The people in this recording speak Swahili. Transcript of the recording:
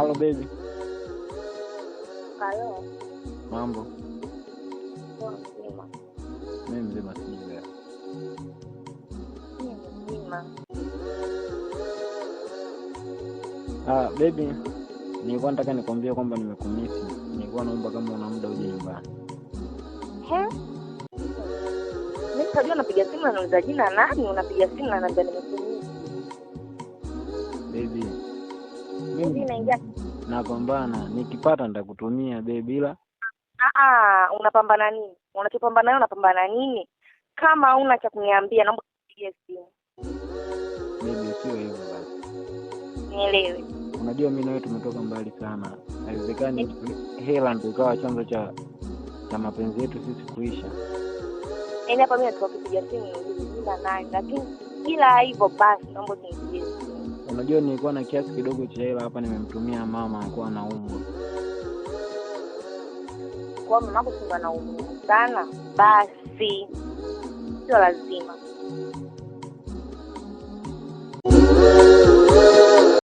Halo baby. Halo. Mambo. Mzima. Mimi mzima sija. Mzima. Baby, nilikuwa nataka nikwambie kwamba nimekumisi. Nilikuwa naomba kama una muda uje nyumbani. Mimi kajua napiga simu na nauliza jina nani, unapiga simu na namba nimekumisi. Baby. Mimi naingia napambana, nikipata nitakutumia baby ila. Unapambana nini? Unachopambana nayo unapambana nini? Kama huna cha kuniambia naomba kupigia simu. Baby sio hivyo basi. Nielewe. Unajua mimi na wewe tumetoka mbali sana. Haiwezekani hela ndio ikawa chanzo cha mapenzi yetu sisi kuisha. Yaani hapa mimi nitakupigia simu niulize jina nani, lakini bila hivyo basi naomba unipigie simu. Unajua nilikuwa na kiasi kidogo cha hela hapa nimemtumia mama alikuwa anaumwa. Kwa mama anaumwa sana, basi sio lazima.